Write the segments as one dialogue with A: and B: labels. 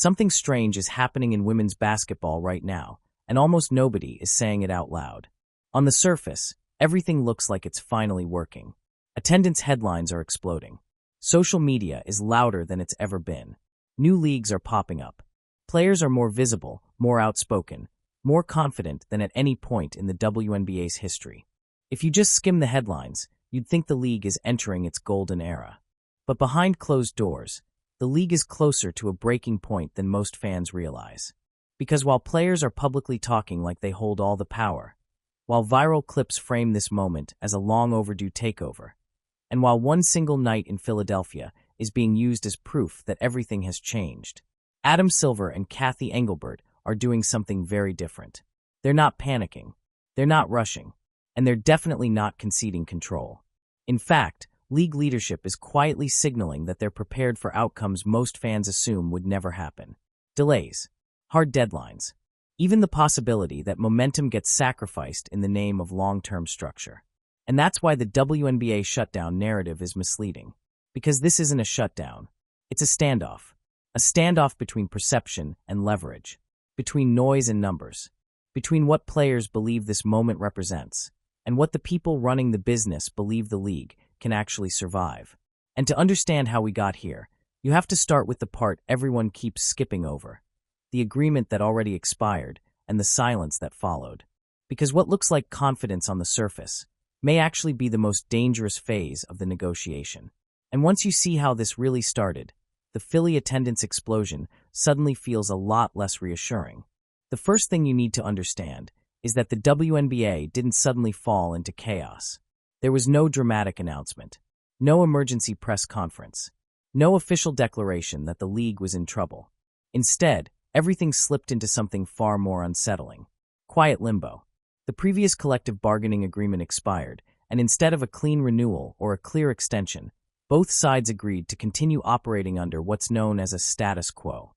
A: Something strange is happening in women's basketball right now, and almost nobody is saying it out loud. On the surface, everything looks like it's finally working. Attendance headlines are exploding. Social media is louder than it's ever been. New leagues are popping up. Players are more visible, more outspoken, more confident than at any point in the WNBA's history. If you just skim the headlines, you'd think the league is entering its golden era. But behind closed doors, the league is closer to a breaking point than most fans realize. Because while players are publicly talking like they hold all the power, while viral clips frame this moment as a long overdue takeover, and while one single night in Philadelphia is being used as proof that everything has changed, Adam Silver and Cathy Engelbert are doing something very different. They're not panicking, they're not rushing, and they're definitely not conceding control. In fact, league leadership is quietly signaling that they're prepared for outcomes most fans assume would never happen. Delays, hard deadlines, even the possibility that momentum gets sacrificed in the name of long-term structure. And that's why the WNBA shutdown narrative is misleading. Because this isn't a shutdown, it's a standoff. A standoff between perception and leverage, between noise and numbers, between what players believe this moment represents, and what the people running the business believe the league can actually survive. And to understand how we got here, you have to start with the part everyone keeps skipping over, the agreement that already expired and the silence that followed. Because what looks like confidence on the surface may actually be the most dangerous phase of the negotiation. And once you see how this really started, the Philly attendance explosion suddenly feels a lot less reassuring. The first thing you need to understand is that the WNBA didn't suddenly fall into chaos. There was no dramatic announcement, no emergency press conference, no official declaration that the league was in trouble. Instead, everything slipped into something far more unsettling. Quiet limbo. The previous collective bargaining agreement expired, and instead of a clean renewal or a clear extension, both sides agreed to continue operating under what's known as a status quo.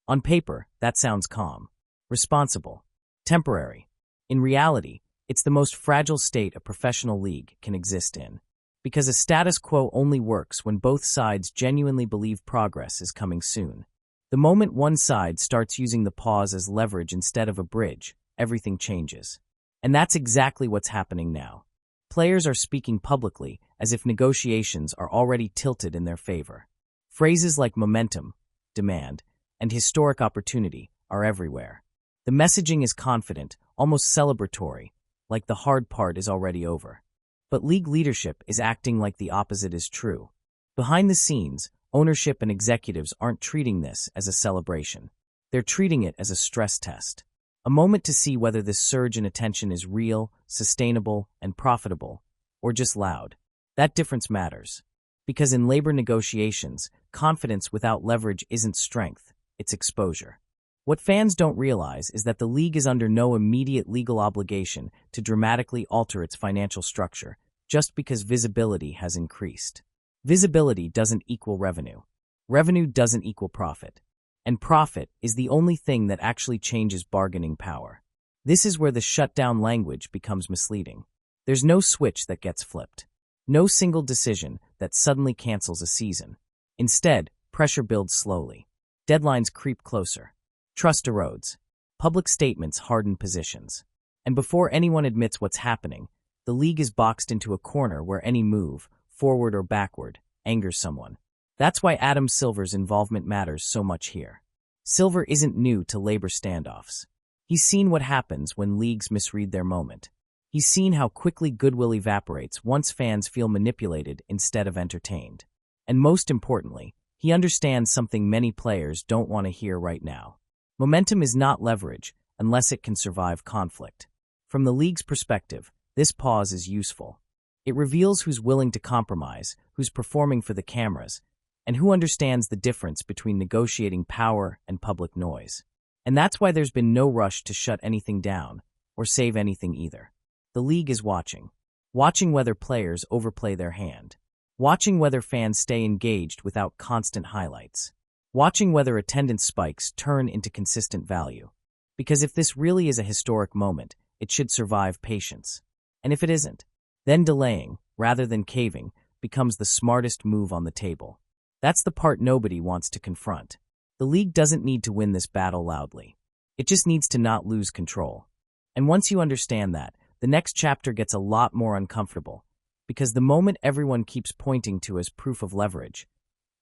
A: On paper, that sounds calm, responsible, temporary. In reality, it's the most fragile state a professional league can exist in. Because a status quo only works when both sides genuinely believe progress is coming soon. The moment one side starts using the pause as leverage instead of a bridge, everything changes. And that's exactly what's happening now. Players are speaking publicly as if negotiations are already tilted in their favor. Phrases like momentum, demand, and historic opportunity are everywhere. The messaging is confident, almost celebratory, like the hard part is already over. But league leadership is acting like the opposite is true. Behind the scenes, ownership and executives aren't treating this as a celebration. They're treating it as a stress test. A moment to see whether this surge in attention is real, sustainable, and profitable, or just loud. That difference matters. Because in labor negotiations, confidence without leverage isn't strength, it's exposure. What fans don't realize is that the league is under no immediate legal obligation to dramatically alter its financial structure just because visibility has increased. Visibility doesn't equal revenue. Revenue doesn't equal profit. And profit is the only thing that actually changes bargaining power. This is where the shutdown language becomes misleading. There's no switch that gets flipped. No single decision that suddenly cancels a season. Instead, pressure builds slowly. Deadlines creep closer. Trust erodes. Public statements harden positions. And before anyone admits what's happening, the league is boxed into a corner where any move, forward or backward, angers someone. That's why Adam Silver's involvement matters so much here. Silver isn't new to labor standoffs. He's seen what happens when leagues misread their moment. He's seen how quickly goodwill evaporates once fans feel manipulated instead of entertained. And most importantly, he understands something many players don't want to hear right now. Momentum is not leverage unless it can survive conflict. From the league's perspective, this pause is useful. It reveals who's willing to compromise, who's performing for the cameras, and who understands the difference between negotiating power and public noise. And that's why there's been no rush to shut anything down or save anything either. The league is watching whether players overplay their hand, watching whether fans stay engaged without constant highlights, watching whether attendance spikes turn into consistent value. Because if this really is a historic moment, it should survive patience. And if it isn't, then delaying, rather than caving, becomes the smartest move on the table. That's the part nobody wants to confront. The league doesn't need to win this battle loudly. It just needs to not lose control. And once you understand that, the next chapter gets a lot more uncomfortable, because the moment everyone keeps pointing to as proof of leverage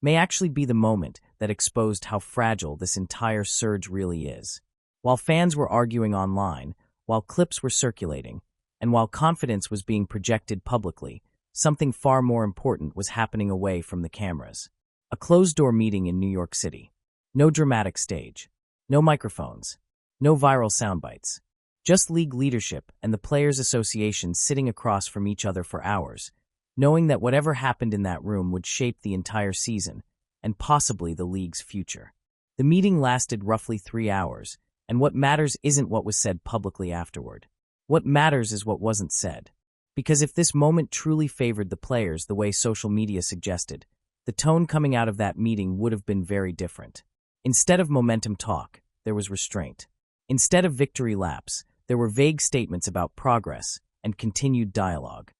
A: may actually be the moment that exposed how fragile this entire surge really is. While fans were arguing online, while clips were circulating, and while confidence was being projected publicly, something far more important was happening away from the cameras. A closed-door meeting in New York City. No dramatic stage. No microphones. No viral soundbites. Just league leadership and the Players' Association sitting across from each other for hours, knowing that whatever happened in that room would shape the entire season, and possibly the league's future. The meeting lasted roughly 3 hours, and what matters isn't what was said publicly afterward. What matters is what wasn't said. Because if this moment truly favored the players the way social media suggested, the tone coming out of that meeting would have been very different. Instead of momentum talk, there was restraint. Instead of victory laps, there were vague statements about progress and continued dialogue.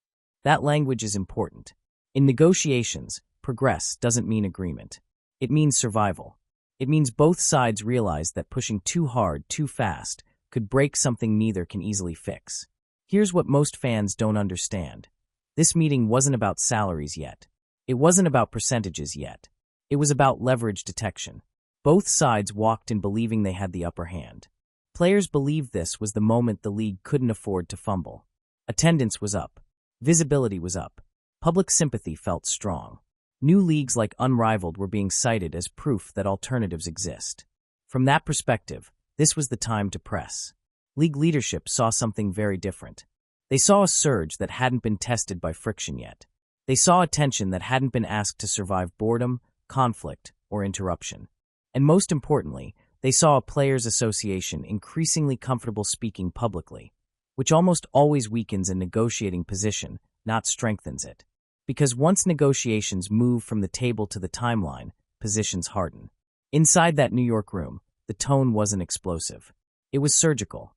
A: That language is important. In negotiations, progress doesn't mean agreement. It means survival. It means both sides realize that pushing too hard, too fast, could break something neither can easily fix. Here's what most fans don't understand. This meeting wasn't about salaries yet. It wasn't about percentages yet. It was about leverage detection. Both sides walked in believing they had the upper hand. Players believed this was the moment the league couldn't afford to fumble. Attendance was up. Visibility was up. Public sympathy felt strong. New leagues like Unrivaled were being cited as proof that alternatives exist. From that perspective, this was the time to press. League leadership saw something very different. They saw a surge that hadn't been tested by friction yet. They saw a tension that hadn't been asked to survive boredom, conflict, or interruption. And most importantly, they saw a Players' Association increasingly comfortable speaking publicly, which almost always weakens a negotiating position, not strengthens it. Because once negotiations move from the table to the timeline, positions harden. Inside that New York room, the tone wasn't explosive. It was surgical.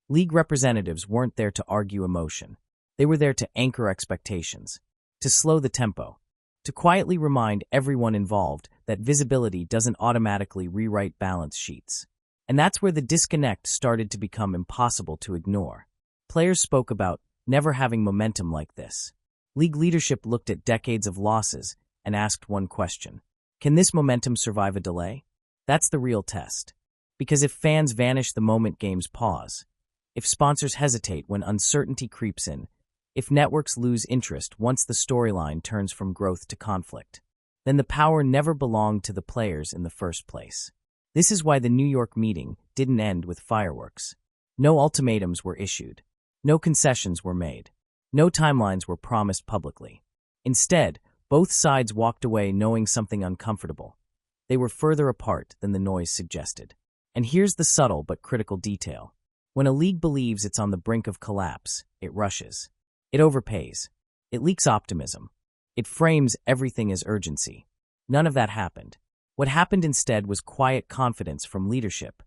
A: League representatives weren't there to argue emotion. They were there to anchor expectations, to slow the tempo, to quietly remind everyone involved that visibility doesn't automatically rewrite balance sheets. And that's where the disconnect started to become impossible to ignore. Players spoke about never having momentum like this. League leadership looked at decades of losses and asked one question. Can this momentum survive a delay? That's the real test. Because if fans vanish the moment games pause, if sponsors hesitate when uncertainty creeps in, if networks lose interest once the storyline turns from growth to conflict, then the power never belonged to the players in the first place. This is why the New York meeting didn't end with fireworks. No ultimatums were issued. No concessions were made. No timelines were promised publicly. Instead, both sides walked away knowing something uncomfortable. They were further apart than the noise suggested. And here's the subtle but critical detail. When a league believes it's on the brink of collapse, it rushes. It overpays. It leaks optimism. It frames everything as urgency. None of that happened. What happened instead was quiet confidence from leadership,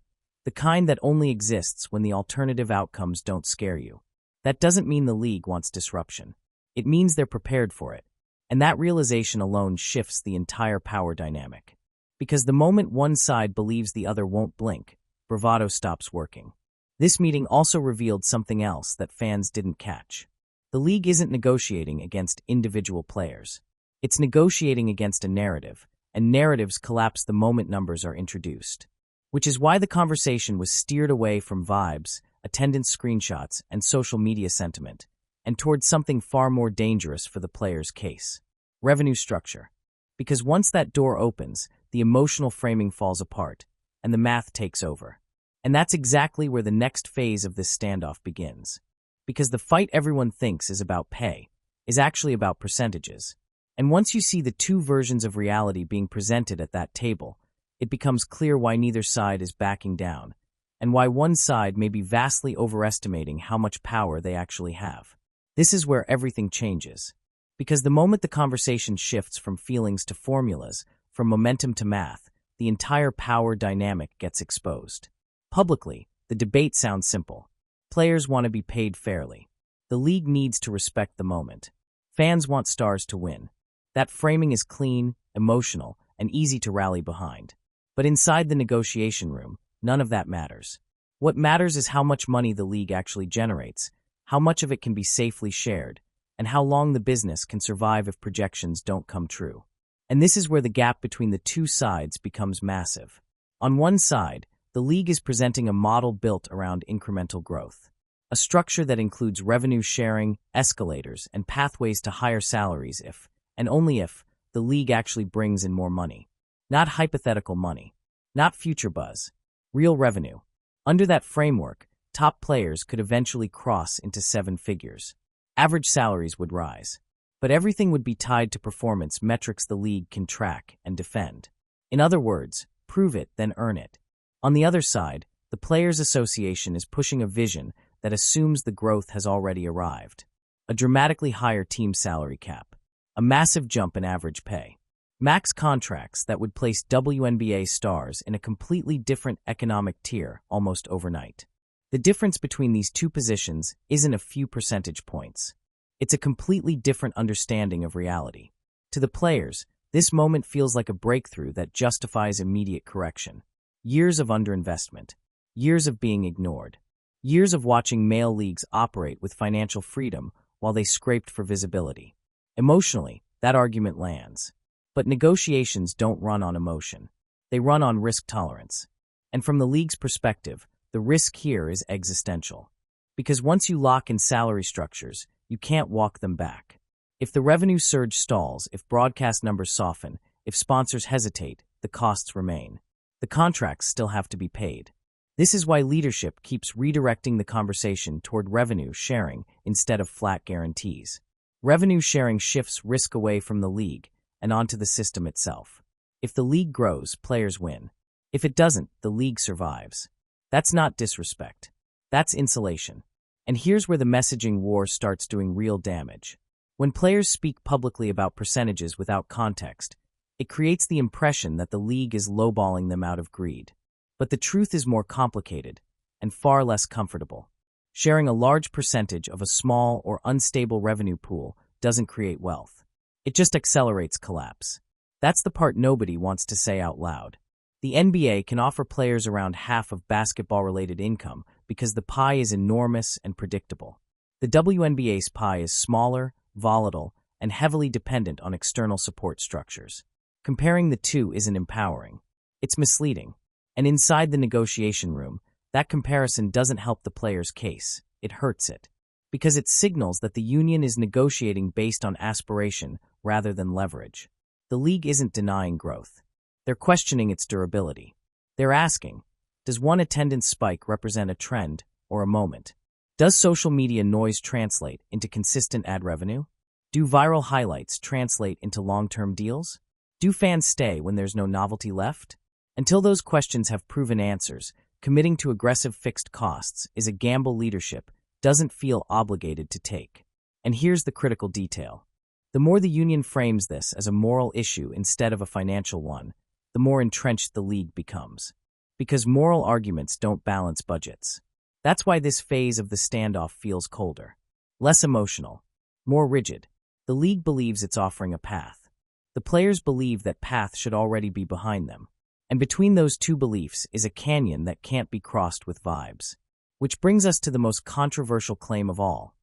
A: the kind that only exists when the alternative outcomes don't scare you. That doesn't mean the league wants disruption. It means they're prepared for it. And that realization alone shifts the entire power dynamic. Because the moment one side believes the other won't blink, bravado stops working. This meeting also revealed something else that fans didn't catch. The league isn't negotiating against individual players. It's negotiating against a narrative, and narratives collapse the moment numbers are introduced. Which is why the conversation was steered away from vibes, attendance screenshots, and social media sentiment, and towards something far more dangerous for the player's case. Revenue structure. Because once that door opens, the emotional framing falls apart, and the math takes over. And that's exactly where the next phase of this standoff begins. Because the fight everyone thinks is about pay is actually about percentages. And once you see the two versions of reality being presented at that table, it becomes clear why neither side is backing down, and why one side may be vastly overestimating how much power they actually have. This is where everything changes. Because the moment the conversation shifts from feelings to formulas, from momentum to math, the entire power dynamic gets exposed. Publicly, the debate sounds simple. Players want to be paid fairly. The league needs to respect the moment. Fans want stars to win. That framing is clean, emotional, and easy to rally behind. But inside the negotiation room, none of that matters. What matters is how much money the league actually generates, how much of it can be safely shared, and how long the business can survive if projections don't come true. And this is where the gap between the two sides becomes massive. On one side, the league is presenting a model built around incremental growth, a structure that includes revenue sharing, escalators, and pathways to higher salaries if, and only if, the league actually brings in more money. Not hypothetical money, not future buzz, real revenue. Under that framework, top players could eventually cross into seven figures. Average salaries would rise, but everything would be tied to performance metrics the league can track and defend. In other words, prove it, then earn it. On the other side, the Players Association is pushing a vision that assumes the growth has already arrived. A dramatically higher team salary cap, a massive jump in average pay, max contracts that would place WNBA stars in a completely different economic tier almost overnight. The difference between these two positions isn't a few percentage points. It's a completely different understanding of reality. To the players, this moment feels like a breakthrough that justifies immediate correction. Years of underinvestment, years of being ignored, years of watching male leagues operate with financial freedom while they scraped for visibility. Emotionally, that argument lands. But negotiations don't run on emotion. They run on risk tolerance. And from the league's perspective, the risk here is existential. Because once you lock in salary structures, you can't walk them back. If the revenue surge stalls, if broadcast numbers soften, if sponsors hesitate, the costs remain. The contracts still have to be paid. This is why leadership keeps redirecting the conversation toward revenue sharing instead of flat guarantees. Revenue sharing shifts risk away from the league and onto the system itself. If the league grows, players win. If it doesn't, the league survives. That's not disrespect. That's insulation. And here's where the messaging war starts doing real damage. When players speak publicly about percentages without context, it creates the impression that the league is lowballing them out of greed. But the truth is more complicated and far less comfortable. Sharing a large percentage of a small or unstable revenue pool doesn't create wealth. It just accelerates collapse. That's the part nobody wants to say out loud. The NBA can offer players around half of basketball-related income because the pie is enormous and predictable. The WNBA's pie is smaller, volatile, and heavily dependent on external support structures. Comparing the two isn't empowering. It's misleading. And inside the negotiation room, that comparison doesn't help the player's case. It hurts it. Because it signals that the union is negotiating based on aspiration rather than leverage. The league isn't denying growth. They're questioning its durability. They're asking, does one attendance spike represent a trend or a moment? Does social media noise translate into consistent ad revenue? Do viral highlights translate into long-term deals? Do fans stay when there's no novelty left? Until those questions have proven answers, committing to aggressive fixed costs is a gamble leadership doesn't feel obligated to take. And here's the critical detail. The more the union frames this as a moral issue instead of a financial one, the more entrenched the league becomes. Because moral arguments don't balance budgets. That's why this phase of the standoff feels colder. Less emotional. More rigid. The league believes it's offering a path. The players believe that path should already be behind them. And between those two beliefs is a canyon that can't be crossed with vibes. Which brings us to the most controversial claim of all.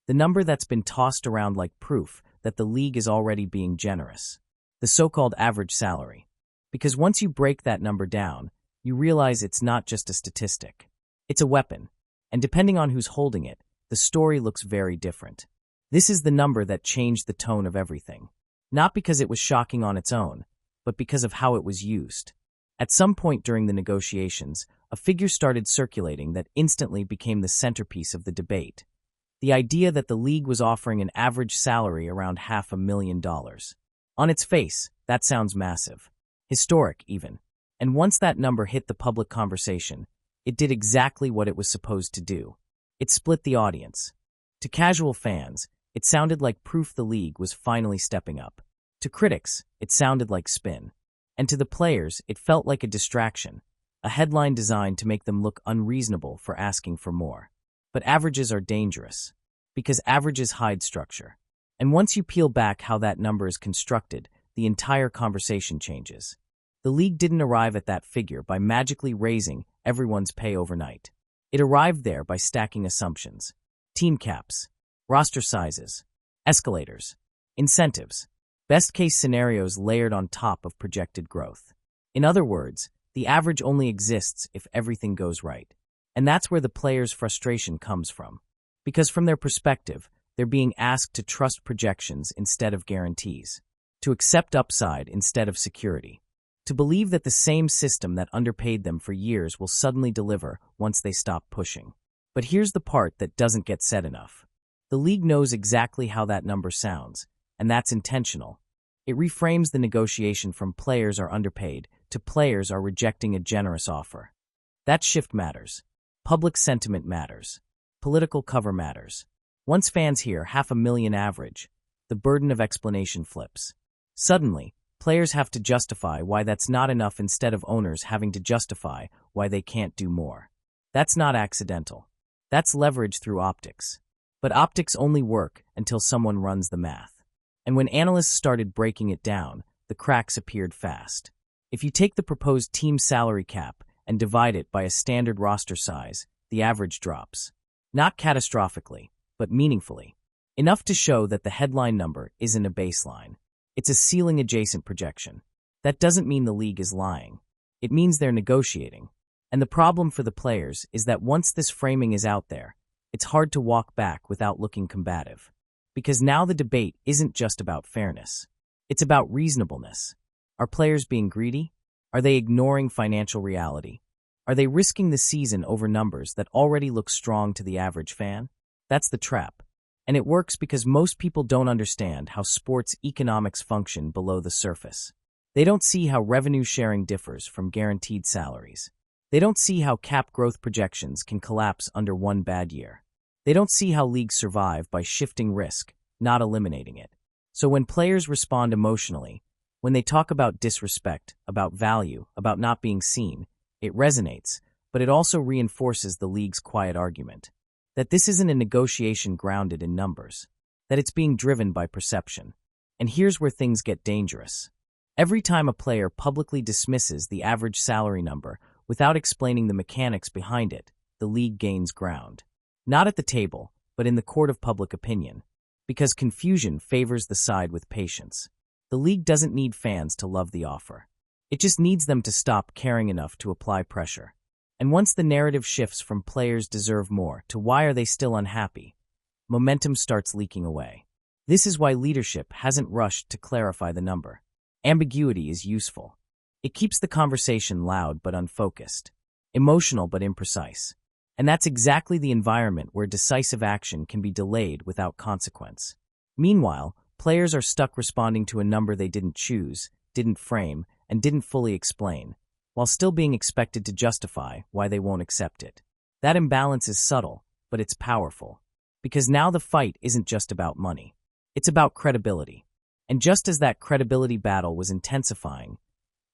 A: The number that's been tossed around like proof that the league is already being generous. The so-called average salary. Because once you break that number down, you realize it's not just a statistic. It's a weapon. And depending on who's holding it, the story looks very different. This is the number that changed the tone of everything. Not because it was shocking on its own, but because of how it was used. At some point during the negotiations, a figure started circulating that instantly became the centerpiece of the debate. The idea that the league was offering an average salary around $500,000. On its face, that sounds massive. Historic, even. And once that number hit the public conversation, it did exactly what it was supposed to do. It split the audience. To casual fans, it sounded like proof the league was finally stepping up. To critics, it sounded like spin. And to the players, it felt like a distraction, a headline designed to make them look unreasonable for asking for more. But averages are dangerous, because averages hide structure. And once you peel back how that number is constructed, the entire conversation changes. The league didn't arrive at that figure by magically raising everyone's pay overnight. It arrived there by stacking assumptions: team caps, roster sizes, escalators, incentives, best-case scenarios layered on top of projected growth. In other words, the average only exists if everything goes right. And that's where the players' frustration comes from. Because from their perspective, they're being asked to trust projections instead of guarantees, to accept upside instead of security, to believe that the same system that underpaid them for years will suddenly deliver once they stop pushing. But here's the part that doesn't get said enough. The league knows exactly how that number sounds, and that's intentional. It reframes the negotiation from players are underpaid to players are rejecting a generous offer. That shift matters. Public sentiment matters. Political cover matters. Once fans hear 500,000 average, the burden of explanation flips. Suddenly, players have to justify why that's not enough instead of owners having to justify why they can't do more. That's not accidental. That's leverage through optics. But optics only work until someone runs the math. And when analysts started breaking it down, the cracks appeared fast. If you take the proposed team salary cap and divide it by a standard roster size, the average drops. Not catastrophically, but meaningfully. Enough to show that the headline number isn't a baseline. It's a ceiling-adjacent projection. That doesn't mean the league is lying. It means they're negotiating. And the problem for the players is that once this framing is out there, it's hard to walk back without looking combative. Because now the debate isn't just about fairness. It's about reasonableness. Are players being greedy? Are they ignoring financial reality? Are they risking the season over numbers that already look strong to the average fan? That's the trap. And it works because most people don't understand how sports economics function below the surface. They don't see how revenue sharing differs from guaranteed salaries. They don't see how cap growth projections can collapse under one bad year. They don't see how leagues survive by shifting risk, not eliminating it. So when players respond emotionally, when they talk about disrespect, about value, about not being seen, it resonates, but it also reinforces the league's quiet argument. That this isn't a negotiation grounded in numbers. That it's being driven by perception. And here's where things get dangerous. Every time a player publicly dismisses the average salary number without explaining the mechanics behind it, the league gains ground. Not at the table, but in the court of public opinion. Because confusion favors the side with patience. The league doesn't need fans to love the offer. It just needs them to stop caring enough to apply pressure. And once the narrative shifts from players deserve more to why are they still unhappy, momentum starts leaking away. This is why leadership hasn't rushed to clarify the number. Ambiguity is useful. It keeps the conversation loud but unfocused, emotional but imprecise. And that's exactly the environment where decisive action can be delayed without consequence. Meanwhile, players are stuck responding to a number they didn't choose, didn't frame, and didn't fully explain, while still being expected to justify why they won't accept it. That imbalance is subtle, but it's powerful. Because now the fight isn't just about money. It's about credibility. And just as that credibility battle was intensifying,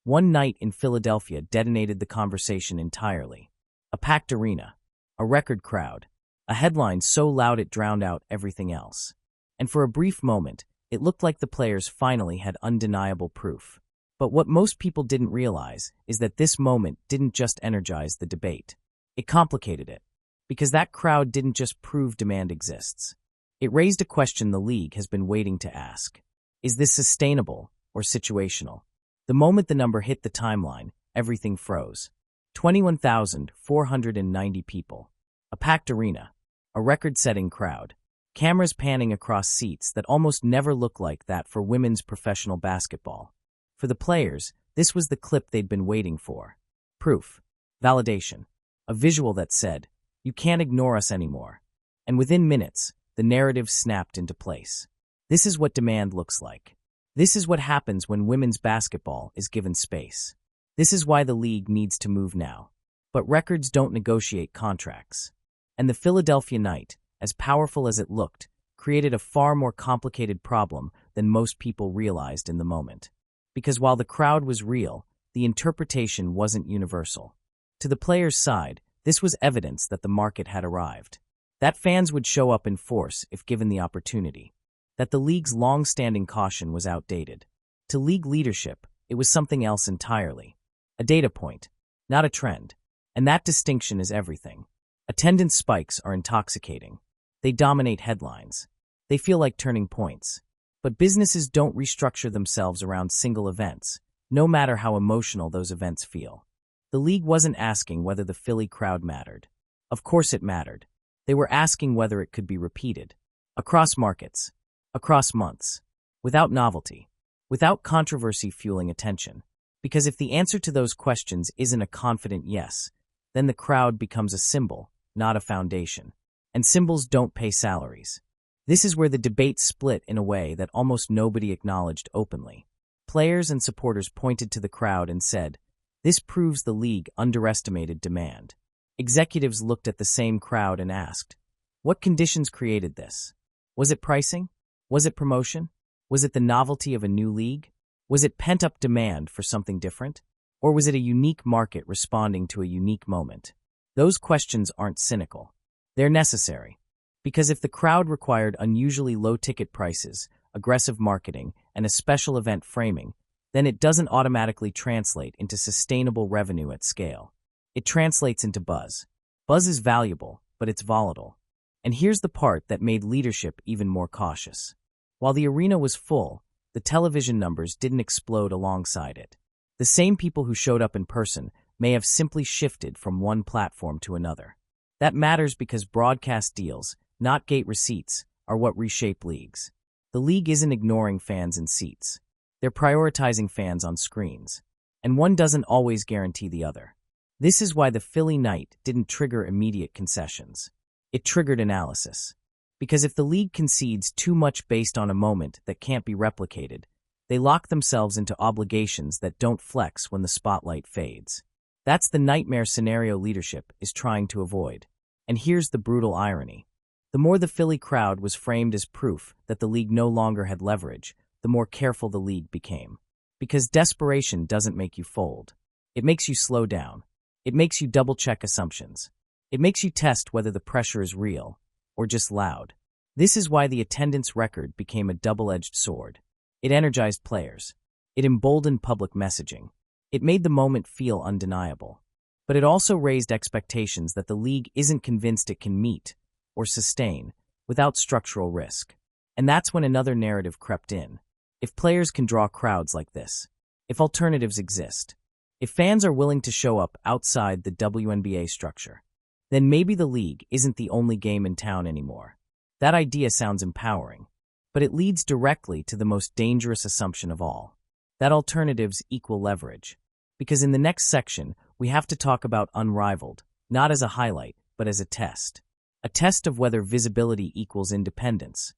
A: one night in Philadelphia detonated the conversation entirely. A packed arena, a record crowd, a headline so loud it drowned out everything else. And for a brief moment, it looked like the players finally had undeniable proof. But what most people didn't realize is that this moment didn't just energize the debate. It complicated it. Because that crowd didn't just prove demand exists. It raised a question the league has been waiting to ask. Is this sustainable or situational? The moment the number hit the timeline, everything froze. 21,490 people. A packed arena. A record-setting crowd. Cameras panning across seats that almost never look like that for women's professional basketball. For the players, this was the clip they'd been waiting for. Proof. Validation. A visual that said, "You can't ignore us anymore." And within minutes, the narrative snapped into place. This is what demand looks like. This is what happens when women's basketball is given space. This is why the league needs to move now. But records don't negotiate contracts. And the Philadelphia night, as powerful as it looked, created a far more complicated problem than most people realized in the moment. Because while the crowd was real, the interpretation wasn't universal. To the players' side, this was evidence that the market had arrived. That fans would show up in force if given the opportunity. That the league's long-standing caution was outdated. To league leadership, It was something else entirely. A data point, not a trend. And that distinction is everything. Attendance spikes are intoxicating. They dominate headlines. They feel like turning points. But businesses don't restructure themselves around single events, no matter how emotional those events feel. The league wasn't asking whether the Philly crowd mattered. Of course it mattered. They were asking whether it could be repeated. Across markets. Across months. Without novelty. Without controversy fueling attention. Because if the answer to those questions isn't a confident yes, then the crowd becomes a symbol, not a foundation. And symbols don't pay salaries. This is where the debate split in a way that almost nobody acknowledged openly. Players and supporters pointed to the crowd and said, "This proves the league underestimated demand." Executives looked at the same crowd and asked, "What conditions created this? Was it pricing? Was it promotion? Was it the novelty of a new league? Was it pent-up demand for something different? Or was it a unique market responding to a unique moment?" Those questions aren't cynical. They're necessary. Because if the crowd required unusually low ticket prices, aggressive marketing, and a special event framing, then it doesn't automatically translate into sustainable revenue at scale. It translates into buzz. Buzz is valuable, but it's volatile. And here's the part that made leadership even more cautious. While the arena was full, the television numbers didn't explode alongside it. The same people who showed up in person may have simply shifted from one platform to another. That matters because broadcast deals, not gate receipts, are what reshape leagues. The league isn't ignoring fans in seats. They're prioritizing fans on screens. And one doesn't always guarantee the other. This is why the Philly night didn't trigger immediate concessions. It triggered analysis. Because if the league concedes too much based on a moment that can't be replicated, they lock themselves into obligations that don't flex when the spotlight fades. That's the nightmare scenario leadership is trying to avoid. And here's the brutal irony. The more the Philly crowd was framed as proof that the league no longer had leverage, the more careful the league became. Because desperation doesn't make you fold. It makes you slow down. It makes you double-check assumptions. It makes you test whether the pressure is real or just loud. This is why the attendance record became a double-edged sword. It energized players. It emboldened public messaging. It made the moment feel undeniable. But it also raised expectations that the league isn't convinced it can meet or sustain without structural risk. And that's when another narrative crept in. If players can draw crowds like this, if alternatives exist, if fans are willing to show up outside the WNBA structure, then maybe the league isn't the only game in town anymore. That idea sounds empowering, but it leads directly to the most dangerous assumption of all, that alternatives equal leverage. Because in the next section, we have to talk about Unrivaled, not as a highlight, but as a test. A test of whether visibility equals independence,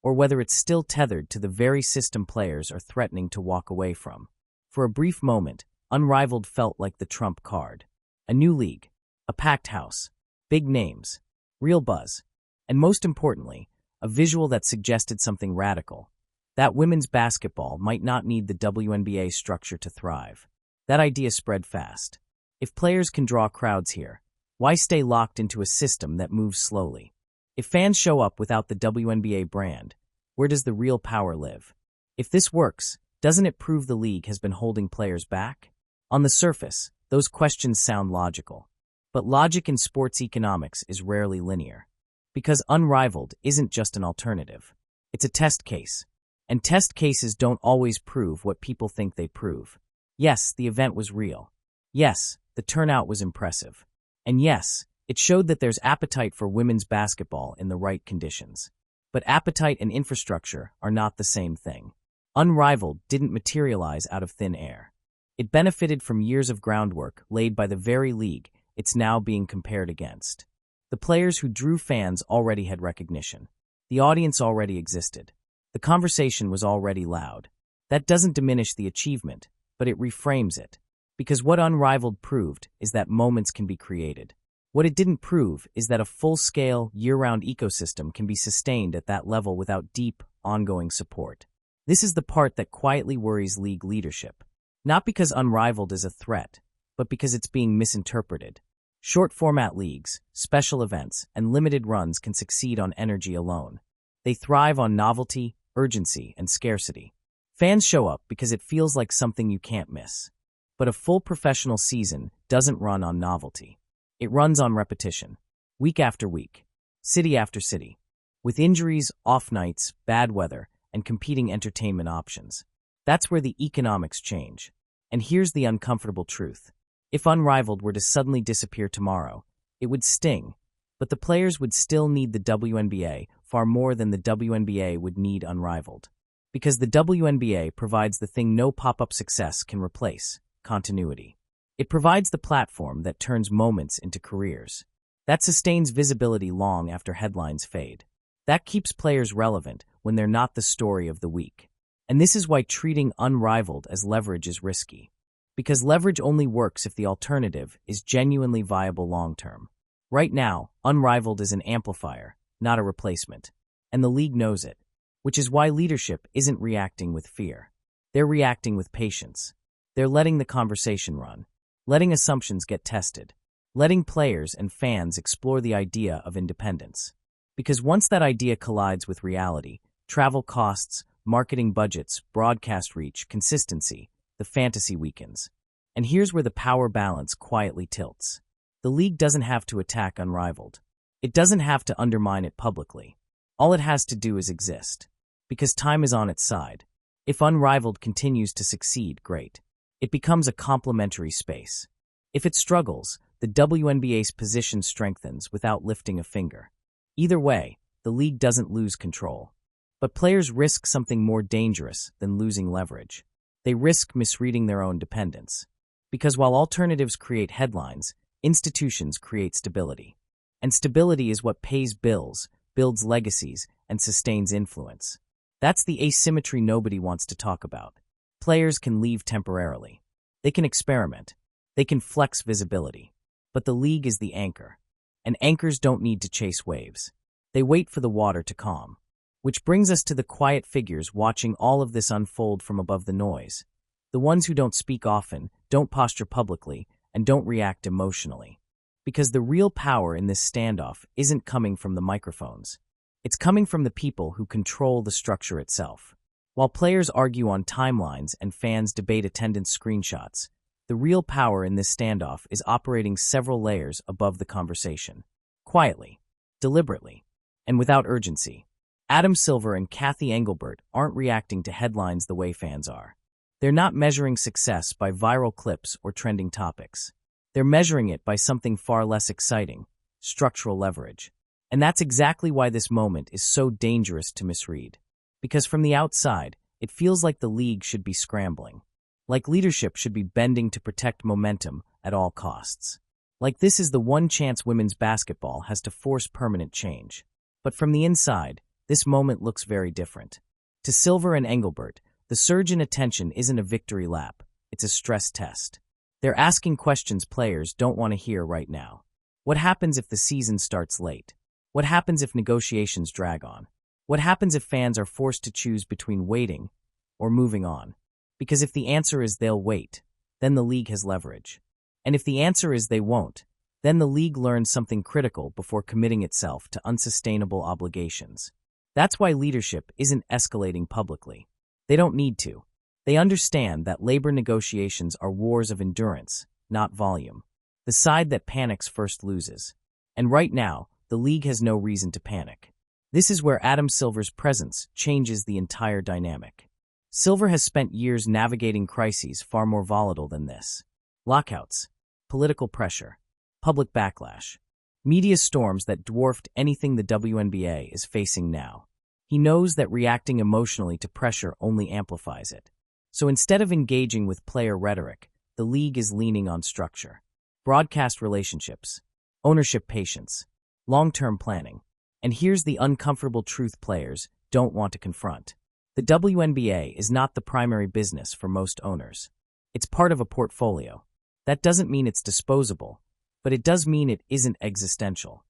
A: or whether it's still tethered to the very system players are threatening to walk away from. For a brief moment, Unrivaled felt like the trump card. A new league, a packed house, big names, real buzz, and most importantly, a visual that suggested something radical. That women's basketball might not need the WNBA structure to thrive. That idea spread fast. If players can draw crowds here, why stay locked into a system that moves slowly? If fans show up without the WNBA brand, where does the real power live? If this works, doesn't it prove the league has been holding players back? On the surface, those questions sound logical. But logic in sports economics is rarely linear. Because Unrivaled isn't just an alternative. It's a test case. And test cases don't always prove what people think they prove. Yes, the event was real. Yes, the turnout was impressive. And yes, it showed that there's appetite for women's basketball in the right conditions. But appetite and infrastructure are not the same thing. Unrivaled didn't materialize out of thin air. It benefited from years of groundwork laid by the very league it's now being compared against. The players who drew fans already had recognition. The audience already existed. The conversation was already loud. That doesn't diminish the achievement, but it reframes it. Because what Unrivaled proved is that moments can be created. What it didn't prove is that a full-scale, year-round ecosystem can be sustained at that level without deep, ongoing support. This is the part that quietly worries league leadership. Not because Unrivaled is a threat, but because it's being misinterpreted. Short-format leagues, special events, and limited runs can succeed on energy alone. They thrive on novelty, urgency, and scarcity. Fans show up because it feels like something you can't miss. But a full professional season doesn't run on novelty. It runs on repetition, week after week, city after city, with injuries, off nights, bad weather, and competing entertainment options. That's where the economics change. And here's the uncomfortable truth. If Unrivaled were to suddenly disappear tomorrow, it would sting, but the players would still need the WNBA far more than the WNBA would need Unrivaled. Because the WNBA provides the thing no pop-up success can replace: continuity. It provides the platform that turns moments into careers. That sustains visibility long after headlines fade. That keeps players relevant when they're not the story of the week. And this is why treating Unrivaled as leverage is risky. Because leverage only works if the alternative is genuinely viable long-term. Right now, Unrivaled is an amplifier, not a replacement. And the league knows it. Which is why leadership isn't reacting with fear. They're reacting with patience. They're letting the conversation run, letting assumptions get tested, letting players and fans explore the idea of independence. Because once that idea collides with reality, travel costs, marketing budgets, broadcast reach, consistency, the fantasy weakens. And here's where the power balance quietly tilts. The league doesn't have to attack Unrivaled. It doesn't have to undermine it publicly. All it has to do is exist. Because time is on its side. If Unrivaled continues to succeed, great. It becomes a complementary space. If it struggles, the WNBA's position strengthens without lifting a finger. Either way, the league doesn't lose control. But players risk something more dangerous than losing leverage. They risk misreading their own dependence. Because while alternatives create headlines, institutions create stability. And stability is what pays bills, builds legacies, and sustains influence. That's the asymmetry nobody wants to talk about. Players can leave temporarily. They can experiment. They can flex visibility. But the league is the anchor. And anchors don't need to chase waves. They wait for the water to calm. Which brings us to the quiet figures watching all of this unfold from above the noise. The ones who don't speak often, don't posture publicly, and don't react emotionally. Because the real power in this standoff isn't coming from the microphones. It's coming from the people who control the structure itself. While players argue on timelines and fans debate attendance screenshots, the real power in this standoff is operating several layers above the conversation. Quietly, deliberately, and without urgency. Adam Silver and Cathy Engelbert aren't reacting to headlines the way fans are. They're not measuring success by viral clips or trending topics. They're measuring it by something far less exciting: structural leverage. And that's exactly why this moment is so dangerous to misread. Because from the outside, it feels like the league should be scrambling. Like leadership should be bending to protect momentum at all costs. Like this is the one chance women's basketball has to force permanent change. But from the inside, this moment looks very different. To Silver and Engelbert, the surge in attention isn't a victory lap, it's a stress test. They're asking questions players don't want to hear right now. What happens if the season starts late? What happens if negotiations drag on? What happens if fans are forced to choose between waiting or moving on? Because if the answer is they'll wait, then the league has leverage. And if the answer is they won't, then the league learns something critical before committing itself to unsustainable obligations. That's why leadership isn't escalating publicly. They don't need to. They understand that labor negotiations are wars of endurance, not volume. The side that panics first loses. And right now, the league has no reason to panic. This is where Adam Silver's presence changes the entire dynamic. Silver has spent years navigating crises far more volatile than this. Lockouts, political pressure, public backlash, media storms that dwarfed anything the WNBA is facing now. He knows that reacting emotionally to pressure only amplifies it. So instead of engaging with player rhetoric, the league is leaning on structure. Broadcast relationships, ownership patience, long-term planning. And here's the uncomfortable truth players don't want to confront. The WNBA is not the primary business for most owners. It's part of a portfolio. That doesn't mean it's disposable, but it does mean it isn't existential.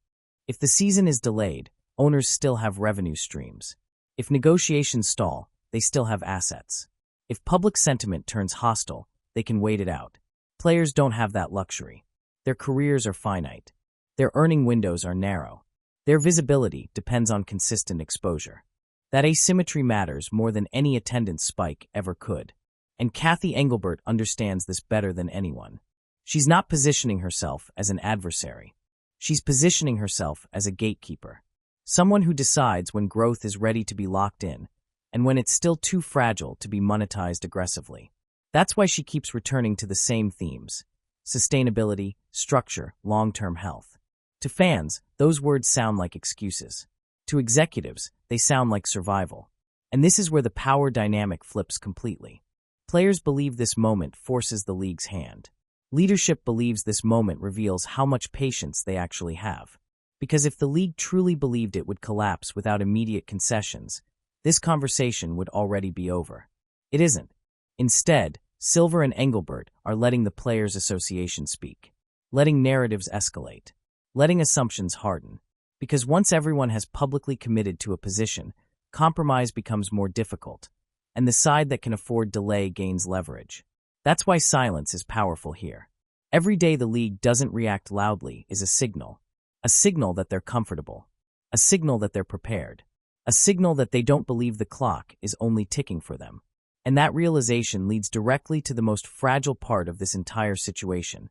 A: If the season is delayed, owners still have revenue streams. If negotiations stall, they still have assets. If public sentiment turns hostile, they can wait it out. Players don't have that luxury. Their careers are finite. Their earning windows are narrow. Their visibility depends on consistent exposure. That asymmetry matters more than any attendance spike ever could. And Cathy Engelbert understands this better than anyone. She's not positioning herself as an adversary. She's positioning herself as a gatekeeper. Someone who decides when growth is ready to be locked in, and when it's still too fragile to be monetized aggressively. That's why she keeps returning to the same themes: sustainability, structure, long-term health. To fans, those words sound like excuses. To executives, they sound like survival. And this is where the power dynamic flips completely. Players believe this moment forces the league's hand. Leadership believes this moment reveals how much patience they actually have. Because if the league truly believed it would collapse without immediate concessions, this conversation would already be over. It isn't. Instead, Silver and Engelbert are letting the Players' Association speak, letting narratives escalate, letting assumptions harden. Because once everyone has publicly committed to a position, compromise becomes more difficult, and the side that can afford delay gains leverage. That's why silence is powerful here. Every day the league doesn't react loudly is a signal that they're comfortable, a signal that they're prepared, a signal that they don't believe the clock is only ticking for them. And that realization leads directly to the most fragile part of this entire situation,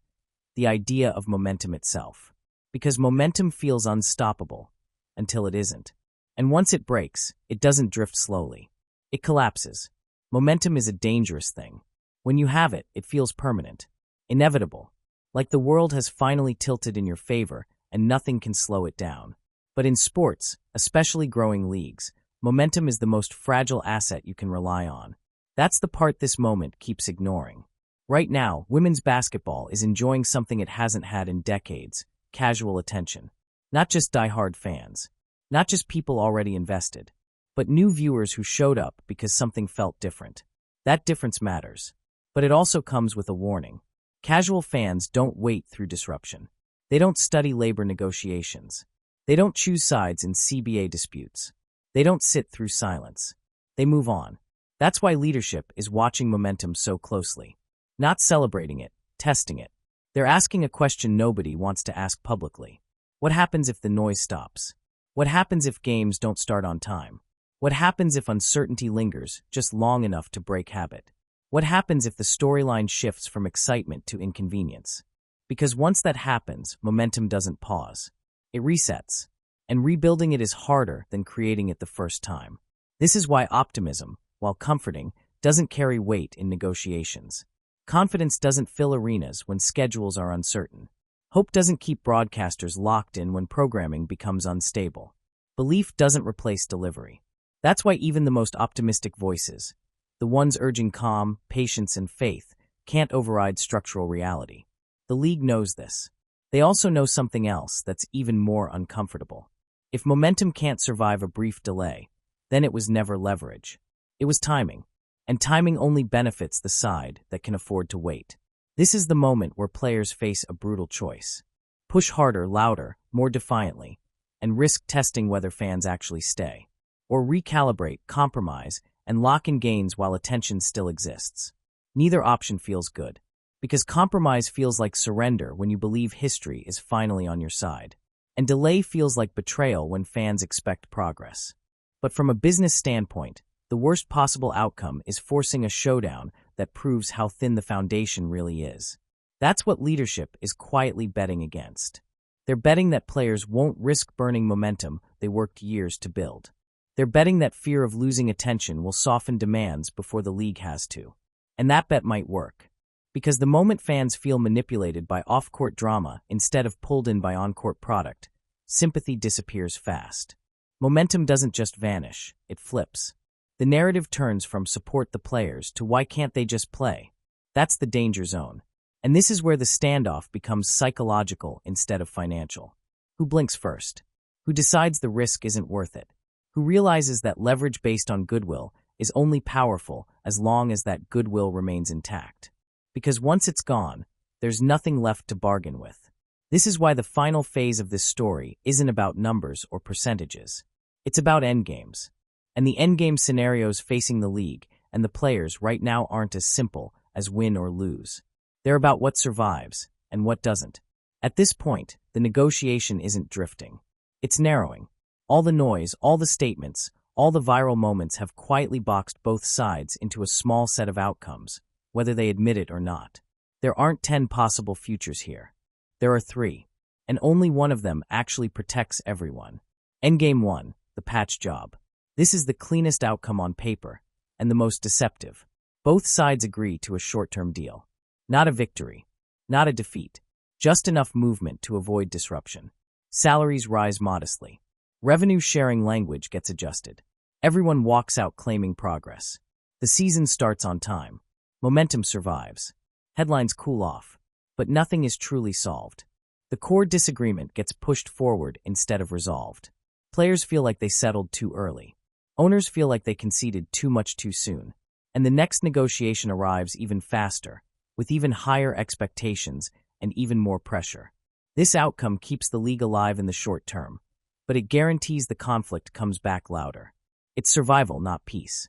A: the idea of momentum itself. Because momentum feels unstoppable until it isn't. And once it breaks, it doesn't drift slowly. It collapses. Momentum is a dangerous thing. When you have it, it feels permanent, inevitable, like the world has finally tilted in your favor and nothing can slow it down. But in sports, especially growing leagues, momentum is the most fragile asset you can rely on. That's the part this moment keeps ignoring. Right now, women's basketball is enjoying something it hasn't had in decades: casual attention. Not just die-hard fans, not just people already invested, but new viewers who showed up because something felt different. That difference matters. But it also comes with a warning. Casual fans don't wait through disruption. They don't study labor negotiations. They don't choose sides in CBA disputes. They don't sit through silence. They move on. That's why leadership is watching momentum so closely. Not celebrating it, testing it. They're asking a question nobody wants to ask publicly. What happens if the noise stops? What happens if games don't start on time? What happens if uncertainty lingers just long enough to break habit? What happens if the storyline shifts from excitement to inconvenience? Because once that happens, momentum doesn't pause. It resets. And rebuilding it is harder than creating it the first time. This is why optimism, while comforting, doesn't carry weight in negotiations. Confidence doesn't fill arenas when schedules are uncertain. Hope doesn't keep broadcasters locked in when programming becomes unstable. Belief doesn't replace delivery. That's why even the most optimistic voices, the ones urging calm, patience, and faith, can't override structural reality. The league knows this. They also know something else that's even more uncomfortable. If momentum can't survive a brief delay, then it was never leverage. It was timing. And timing only benefits the side that can afford to wait. This is the moment where players face a brutal choice. Push harder, louder, more defiantly, and risk testing whether fans actually stay. Or recalibrate, compromise, and lock in gains while attention still exists. Neither option feels good. Because compromise feels like surrender when you believe history is finally on your side. And delay feels like betrayal when fans expect progress. But from a business standpoint, the worst possible outcome is forcing a showdown that proves how thin the foundation really is. That's what leadership is quietly betting against. They're betting that players won't risk burning momentum they worked years to build. They're betting that fear of losing attention will soften demands before the league has to. And that bet might work. Because the moment fans feel manipulated by off-court drama instead of pulled in by on-court product, sympathy disappears fast. Momentum doesn't just vanish, it flips. The narrative turns from support the players to why can't they just play? That's the danger zone. And this is where the standoff becomes psychological instead of financial. Who blinks first? Who decides the risk isn't worth it? Who realizes that leverage based on goodwill is only powerful as long as that goodwill remains intact? Because once it's gone, there's nothing left to bargain with. This is why the final phase of this story isn't about numbers or percentages. It's about endgames. And the endgame scenarios facing the league and the players right now aren't as simple as win or lose. They're about what survives and what doesn't. At this point, the negotiation isn't drifting. It's narrowing. All the noise, all the statements, All the viral moments have quietly boxed both sides into a small set of outcomes, whether they admit it or not. There aren't 10 possible futures here. There are 3, and only one of them actually protects everyone. Endgame 1, the patch job. This is the cleanest outcome on paper, and the most deceptive. Both sides agree to a short-term deal. Not a victory, not a defeat, just enough movement to avoid disruption. Salaries rise modestly. Revenue-sharing language gets adjusted. Everyone walks out claiming progress. The season starts on time. Momentum survives. Headlines cool off, but nothing is truly solved. The core disagreement gets pushed forward instead of resolved. Players feel like they settled too early. Owners feel like they conceded too much too soon. And the next negotiation arrives even faster, with even higher expectations and even more pressure. This outcome keeps the league alive in the short term, but it guarantees the conflict comes back louder. It's survival, not peace.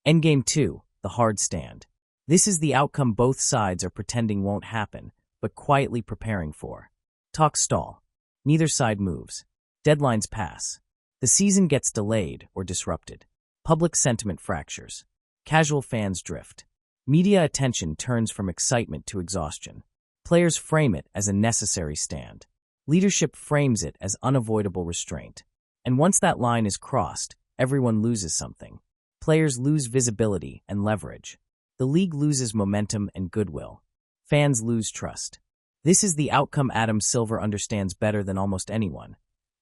A: Endgame 2, the hard stand. This is the outcome both sides are pretending won't happen, but quietly preparing for. Talks stall. Neither side moves. Deadlines pass. The season gets delayed or disrupted. Public sentiment fractures. Casual fans drift. Media attention turns from excitement to exhaustion. Players frame it as a necessary stand. Leadership frames it as unavoidable restraint. And once that line is crossed, everyone loses something. Players lose visibility and leverage. The league loses momentum and goodwill. Fans lose trust. This is the outcome Adam Silver understands better than almost anyone.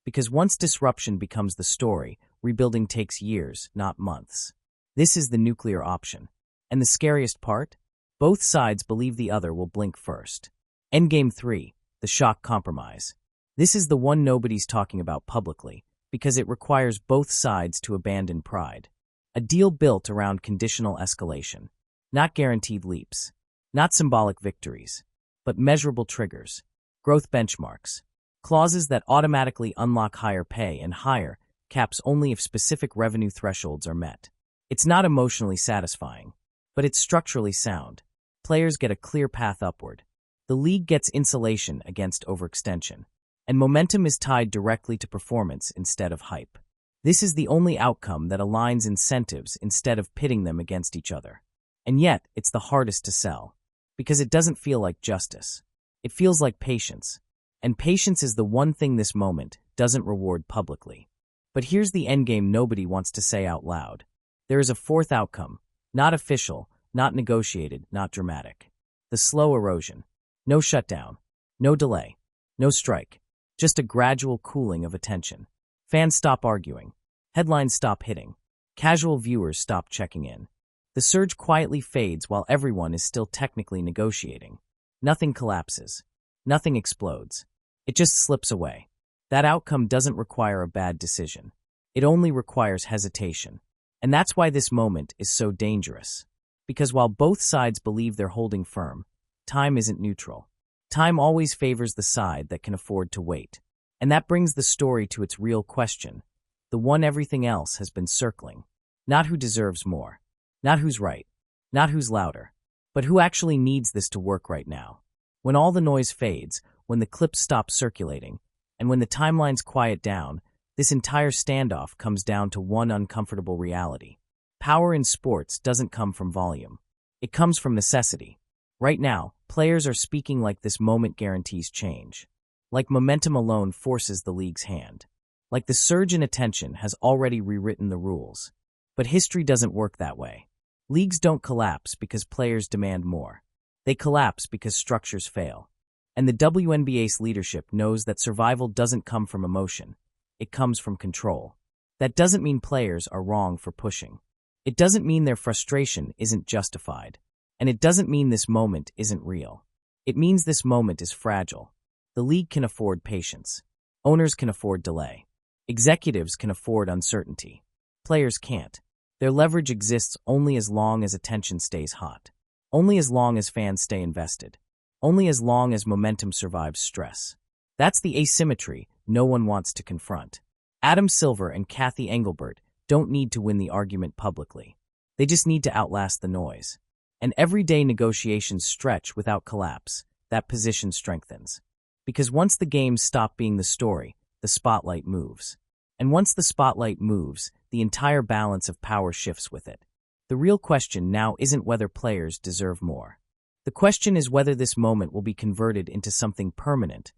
A: Because once disruption becomes the story, rebuilding takes years, not months. This is the nuclear option. And the scariest part? Both sides believe the other will blink first. Endgame 3, the shock compromise. This is the one nobody's talking about publicly, because it requires both sides to abandon pride. A deal built around conditional escalation. Not guaranteed leaps. Not symbolic victories. But measurable triggers. Growth benchmarks. Clauses that automatically unlock higher pay and higher caps only if specific revenue thresholds are met. It's not emotionally satisfying, but it's structurally sound. Players get a clear path upward. The league gets insulation against overextension. And momentum is tied directly to performance instead of hype. This is the only outcome that aligns incentives instead of pitting them against each other. And yet, it's the hardest to sell. Because it doesn't feel like justice. It feels like patience. And patience is the one thing this moment doesn't reward publicly. But here's the endgame nobody wants to say out loud. There is a fourth outcome, not official, not negotiated, not dramatic. The slow erosion. No shutdown. No delay. No strike. Just a gradual cooling of attention. Fans stop arguing. Headlines stop hitting. Casual viewers stop checking in. The surge quietly fades while everyone is still technically negotiating. Nothing collapses. Nothing explodes. It just slips away. That outcome doesn't require a bad decision. It only requires hesitation. And that's why this moment is so dangerous. Because while both sides believe they're holding firm, time isn't neutral. Time always favors the side that can afford to wait. And that brings the story to its real question, the one everything else has been circling. Not who deserves more. Not who's right. Not who's louder. But who actually needs this to work right now. When all the noise fades, when the clips stop circulating, and when the timelines quiet down, this entire standoff comes down to one uncomfortable reality. Power in sports doesn't come from volume. It comes from necessity. Right now, players are speaking like this moment guarantees change. Like momentum alone forces the league's hand. Like the surge in attention has already rewritten the rules. But history doesn't work that way. Leagues don't collapse because players demand more. They collapse because structures fail. And the WNBA's leadership knows that survival doesn't come from emotion. It comes from control. That doesn't mean players are wrong for pushing. It doesn't mean their frustration isn't justified. And it doesn't mean this moment isn't real. It means this moment is fragile. The league can afford patience. Owners can afford delay. Executives can afford uncertainty. Players can't. Their leverage exists only as long as attention stays hot. Only as long as fans stay invested. Only as long as momentum survives stress. That's the asymmetry no one wants to confront. Adam Silver and Cathy Engelbert don't need to win the argument publicly. They just need to outlast the noise. And everyday negotiations stretch without collapse. That position strengthens. Because once the games stop being the story, the spotlight moves. And once the spotlight moves, the entire balance of power shifts with it. The real question now isn't whether players deserve more. The question is whether this moment will be converted into something permanent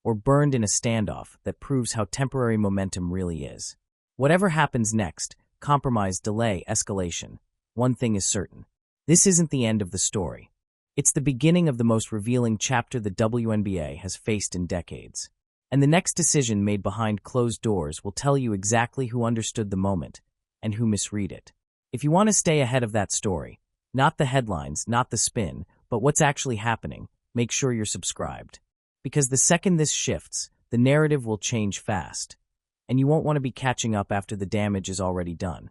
A: or burned in a standoff that proves how temporary momentum really is. Whatever happens next, compromise, delay, escalation, one thing is certain. This isn't the end of the story. It's the beginning of the most revealing chapter the WNBA has faced in decades. And the next decision made behind closed doors will tell you exactly who understood the moment and who misread it. If you want to stay ahead of that story, not the headlines, not the spin, but what's actually happening, make sure you're subscribed. Because the second this shifts, the narrative will change fast, and you won't want to be catching up after the damage is already done.